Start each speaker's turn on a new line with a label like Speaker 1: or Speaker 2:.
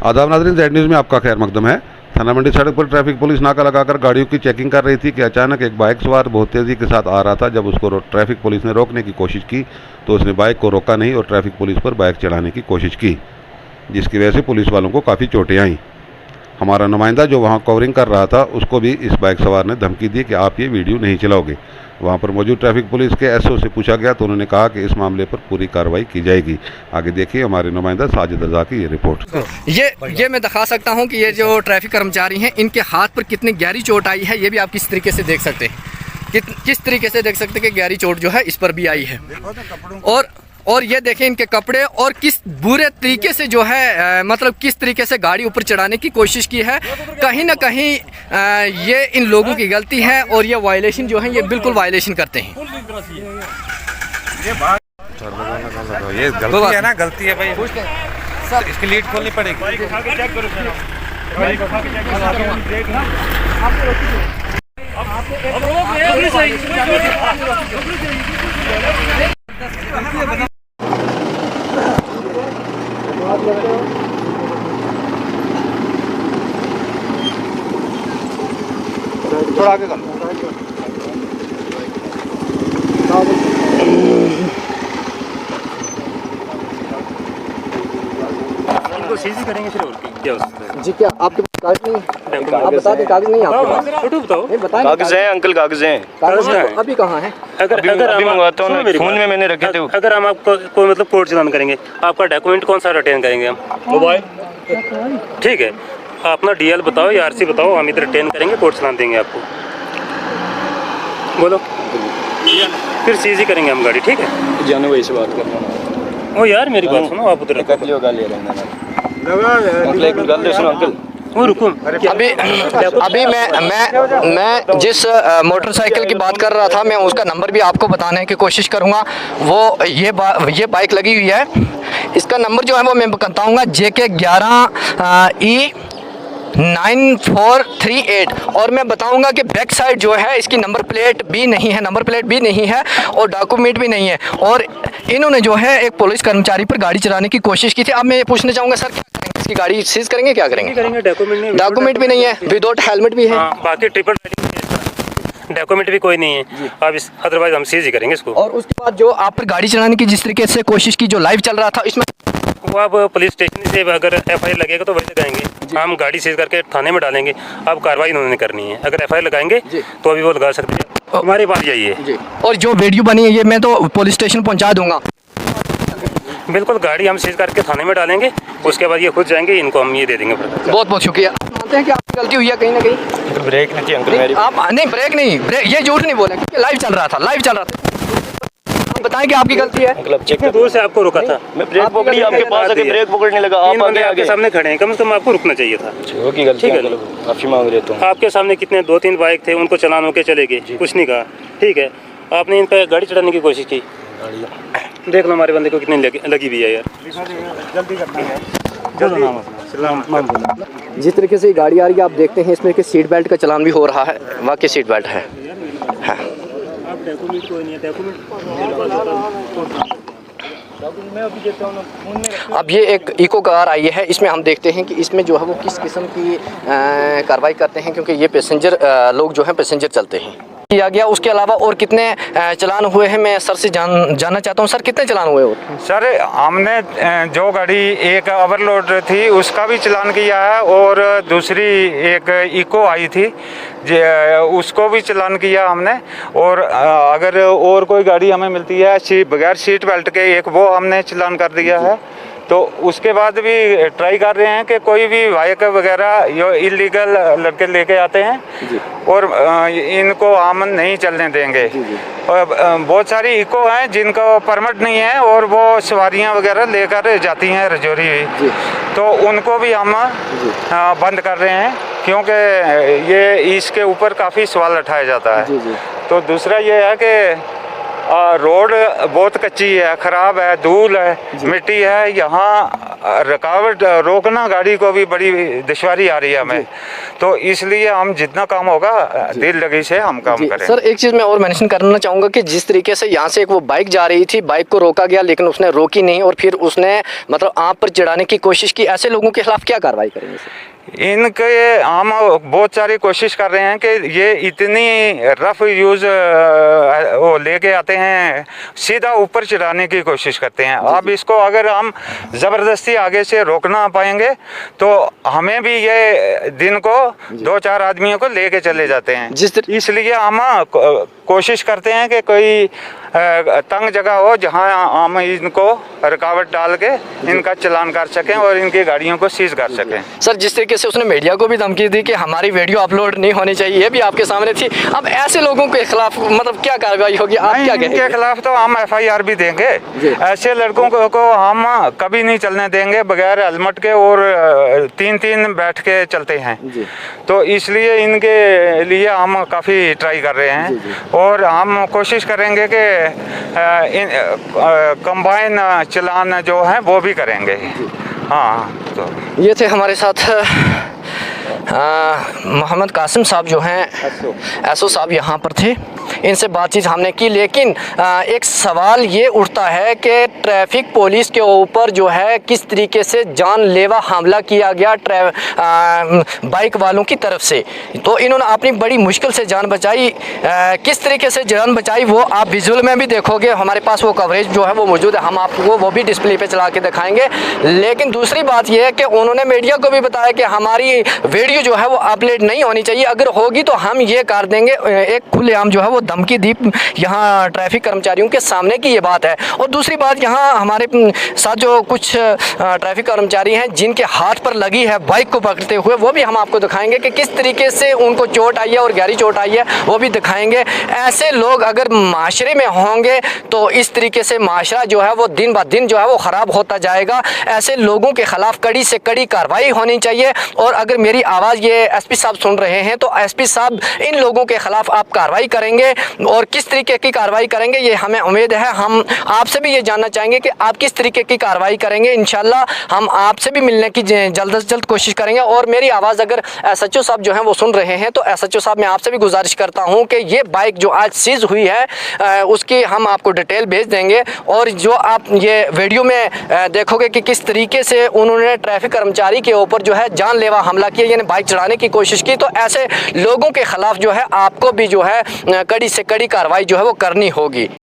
Speaker 1: आदाब नाज़रीन, Z news में आपका खैर मकदम है। थाना मंडी सड़क पर ट्रैफिक पुलिस नाका लगाकर गाड़ियों की चेकिंग कर रही थी कि अचानक एक बाइक सवार बहुत तेज़ी के साथ आ रहा था। जब उसको ट्रैफिक पुलिस ने रोकने की कोशिश की तो उसने बाइक को रोका नहीं और ट्रैफिक पुलिस पर बाइक चढ़ाने की कोशिश की, जिसकी वजह से पुलिस वालों को काफ़ी चोटें आईं। हमारा नुमाइंदा जो वहाँ कवरिंग कर रहा था उसको भी इस बाइक सवार ने धमकी दी कि आप ये वीडियो नहीं चलाओगे। वहाँ पर मौजूद ट्रैफिक पुलिस के एसओ से पूछा गया तो उन्होंने कहा कि इस मामले पर पूरी कार्रवाई की जाएगी। आगे देखिए हमारे नुमाइंदा साजिद रजा की ये रिपोर्ट।
Speaker 2: ये मैं दिखा सकता हूँ कि ये जो ट्रैफिक कर्मचारी हैं इनके हाथ पर कितनी गहरी चोट आई है। ये भी आप किस तरीके से देख सकते हैं, किस तरीके से देख सकते हैं कि गहरी चोट जो है इस पर भी आई है। और ये देखें इनके कपड़े और किस बुरे तरीके से जो है मतलब किस तरीके से गाड़ी ऊपर चढ़ाने की कोशिश की है। कहीं ना कहीं ये इन लोगों की गलती है और ये वायलेशन जो है ये बिल्कुल वायलेशन करते हैं।
Speaker 3: ये गलती है ना, गलती है भाई सर, इसकी लीड खोलनी पड़ेगी।
Speaker 1: थोड़ा आगे कर
Speaker 3: इनको सीधी करेंगे फिर और क्या हो सकता है?
Speaker 2: जी क्या आपके पास कागज नहीं? आप बता दें कागज नहीं आपके पास?
Speaker 3: फोटो बताओ।
Speaker 2: नहीं बताएं।
Speaker 4: कागज हैं अंकल, कागज हैं।
Speaker 2: कागज अभी कहाँ है?
Speaker 4: अभी मंगवाता हूँ, फोन में मैंने रखे थे।
Speaker 3: अगर हम आपको कोई मतलब कोर्ट चलान करेंगे, आपका डॉक्यूमेंट कौन सा रिटर्न करेंगे हम? मोबाइल। ठीक है, अपना डीएल बताओ या आरसी बताओ, हम इधर रिटर्न करेंगे, कोर्ट चलान देंगे आपको। बोलो, फिर सीजी करेंगे हम गाड़ी। ठीक है,
Speaker 4: जानू भाई से बात करना।
Speaker 3: ओ यार मेरी बात सुनो, आप उधर
Speaker 2: अभी मैं जिस मोटरसाइकिल की बात कर रहा था मैं उसका नंबर भी आपको बताने की कोशिश करूंगा। वो ये बाइक लगी हुई है, इसका नंबर जो है वो मैं बताऊंगा JK 11E 9438। और मैं बताऊंगा कि बैक साइड जो है इसकी नंबर प्लेट भी नहीं है और डॉक्यूमेंट भी नहीं है। और इन्होंने जो है एक पुलिस कर्मचारी पर गाड़ी चलाने की कोशिश की थी। अब मैं ये पूछना चाहूँगा सर, क्या करेंगे? इसकी गाड़ी सीज करेंगे? क्या करेंगे? डॉक्यूमेंट भी नहीं है, विदाउट हेलमेट भी है।
Speaker 3: बाकी ट्रिपल डॉक्यूमेंट भी कोई नहीं है। अब इस अदरवाइज हम सीज ही करेंगे इसको।
Speaker 2: और उसके बाद जो आप पर गाड़ी चलाने की जिस तरीके से कोशिश की, जो लाइव चल रहा था, इसमें
Speaker 3: वो अब पुलिस स्टेशन से अगर FIR लगेगा तो वही लगाएंगे, हम गाड़ी सीज करके थाने में डालेंगे। अब कार्रवाई उन्होंने करनी है। अगर FIR लगाएंगे तो अभी वो लगा सकते हैं। हमारी बात यही है।
Speaker 2: और जो वीडियो बनी है ये मैं तो पुलिस स्टेशन पहुंचा दूंगा।
Speaker 3: बिल्कुल, गाड़ी हम सीज करके थाने में डालेंगे, उसके बाद ये खुद जाएंगे, इनको हम ये दे देंगे।
Speaker 2: बहुत बहुत शुक्रिया। आप मानते हैं कि आपकी गलती हुई है कहीं ना कहीं?
Speaker 4: ब्रेक नहीं थी अंकल मेरी।
Speaker 2: आप नहीं, ब्रेक नहीं, ये झूठ नहीं बोले क्योंकि लाइव चल रहा था। आप बताएं कि आपकी गलती है।
Speaker 3: कितने दूर से आपको रोका था?
Speaker 4: मैं ब्रेक पकड़ी, आपके पास आके ब्रेक पकड़ने लगा। आप
Speaker 3: आगे सामने खड़े हैं, कम से कम आपको रुकना चाहिए था।
Speaker 4: ठीक है, माफी मांग रहे तो।
Speaker 3: आपके सामने कितने 2-3 बाइक थे, उनको चलान होके चले गए, कुछ नहीं कहा। ठीक है, आपने इन पे गाड़ी चढ़ाने की कोशिश की। देख लो हमारे बंदे को कितनी लगी भी है यार। जल्दी करना है।
Speaker 2: जिस तरीके से गाड़ी आ रही है आप देखते हैं इसमें कि सीट बेल्ट का चलान भी हो रहा है। वाकई सीट बेल्ट है। अब ये एक इको कार आई है, इसमें हम देखते हैं कि इसमें जो है वो किस किस्म की कार्रवाई करते हैं, क्योंकि ये पैसेंजर लोग जो हैं पैसेंजर चलते हैं किया गया। उसके अलावा और कितने चलान हुए हैं मैं सर से जानना चाहता हूं। सर कितने चलान हुए? और
Speaker 5: सर हमने जो गाड़ी एक ओवरलोड थी उसका भी चलान किया है और दूसरी एक इको आई थी उसको भी चलान किया हमने। और अगर और कोई गाड़ी हमें मिलती है बगैर सीट बेल्ट के एक, वो हमने चलान कर दिया है। तो उसके बाद भी ट्राई कर रहे हैं कि कोई भी बाइक वगैरह जो इलीगल लड़के लेके आते हैं और इनको हम नहीं चलने देंगे। और बहुत सारी इको हैं जिनको परमिट नहीं है और वो सवारियां वगैरह लेकर जाती हैं रजौरी, तो उनको भी हम बंद कर रहे हैं क्योंकि ये इसके ऊपर काफ़ी सवाल उठाया जाता है। तो दूसरा ये है कि रोड बहुत कच्ची है, खराब है, धूल है, मिट्टी है, यहाँ रुकावट रोकना गाड़ी को भी बड़ी दुश्वारी आ रही है हमें। तो इसलिए हम जितना काम होगा दिल लगी से हम काम करें।
Speaker 2: सर एक चीज़ मैं और मेंशन करना चाहूँगा कि जिस तरीके से यहाँ से एक वो बाइक जा रही थी, बाइक को रोका गया लेकिन उसने रोकी नहीं और फिर उसने मतलब आप पर चढ़ाने की कोशिश की, ऐसे लोगों के खिलाफ क्या कार्रवाई करेंगे सर?
Speaker 5: इनके हम बहुत सारी कोशिश कर रहे हैं कि ये इतनी रफ यूज़ वो लेके आते हैं, सीधा ऊपर चढ़ाने की कोशिश करते हैं। अब इसको अगर हम ज़बरदस्ती आगे से रोक ना पाएंगे तो हमें भी ये दिन को 2-4 आदमियों को लेके चले जाते हैं। इसलिए हम कोशिश करते हैं कि कोई तंग जगह हो जहां हम इनको रुकावट डाल के इनका चालान कर सकें और इनकी गाड़ियों को सीज कर सकें।
Speaker 2: सर जिस तरीके से उसने मीडिया को भी धमकी दी कि हमारी वीडियो अपलोड नहीं होनी चाहिए, ये भी आपके सामने थी। अब ऐसे लोगों के खिलाफ मतलब क्या कार्रवाई होगी, आप क्या कहेंगे?
Speaker 5: इनके खिलाफ तो हम FIR भी देंगे। ऐसे लड़कों को हम कभी नहीं चलने देंगे बगैर हेलमेट के, और 3-3 बैठ के चलते हैं। तो इसलिए इनके लिए हम काफ़ी ट्राई कर रहे हैं और हम कोशिश करेंगे कि कंबाइन चलान जो है वो भी करेंगे। हाँ, तो
Speaker 2: ये थे हमारे साथ मोहम्मद कासिम साहब जो हैं एसओ साहब यहाँ पर थे, इनसे बातचीत हमने की। लेकिन एक सवाल ये उठता है कि ट्रैफिक पुलिस के ऊपर जो है किस तरीके से जानलेवा हमला किया गया बाइक वालों की तरफ से। तो इन्होंने अपनी बड़ी मुश्किल से जान बचाई, किस तरीके से जान बचाई वो आप विजुअल में भी देखोगे। हमारे पास वो कवरेज जो है वो मौजूद है, हम आपको वो भी डिस्प्ले पे चला के दिखाएंगे। लेकिन दूसरी बात यह है कि उन्होंने मीडिया को भी बताया कि हमारी वीडियो जो है वो अपलोड नहीं होनी चाहिए, अगर होगी तो हम ये कर देंगे। एक खुलेआम जो है वो धमकी दी यहाँ ट्रैफिक कर्मचारियों के सामने की ये बात है। और दूसरी बात, यहाँ हमारे साथ जो कुछ ट्रैफिक कर्मचारी हैं जिनके हाथ पर लगी है बाइक को पकड़ते हुए, वो भी हम आपको दिखाएंगे कि किस तरीके से उनको चोट आई है और गहरी चोट आई है, वो भी दिखाएंगे। ऐसे लोग अगर माशरे में होंगे तो इस तरीके से माशरा जो है वो दिन ब दिन जो है वो ख़राब होता जाएगा। ऐसे लोगों के खिलाफ कड़ी से कड़ी कार्रवाई होनी चाहिए। और अगर मेरी आवाज़ ये SP साहब सुन रहे हैं तो SP साहब इन लोगों के खिलाफ आप कार्रवाई करेंगे, और किस तरीके की कार्रवाई करेंगे ये हमें उम्मीद है। हम आपसे भी ये जानना चाहेंगे कि आप किस तरीके की कार्रवाई करेंगे। इंशाल्लाह हम आपसे भी मिलने की जल्द से जल्द कोशिश करेंगे। और मेरी आवाज़ अगर SHO साहब जो हैं वो सुन रहे हैं तो SHO साहब मैं आपसे भी गुजारिश करता हूँ कि ये बाइक जो आज सीज़ हुई है उसकी हम आपको डिटेल भेज देंगे। और जो आप ये वीडियो में देखोगे कि किस तरीके से उन्होंने ट्रैफिक कर्मचारी के ऊपर जो है जानलेवा हमला किया, यानी बाइक चढ़ाने की कोशिश की, तो ऐसे लोगों के खिलाफ जो है आपको भी जो है कड़ी से कड़ी कार्रवाई जो है वो करनी होगी।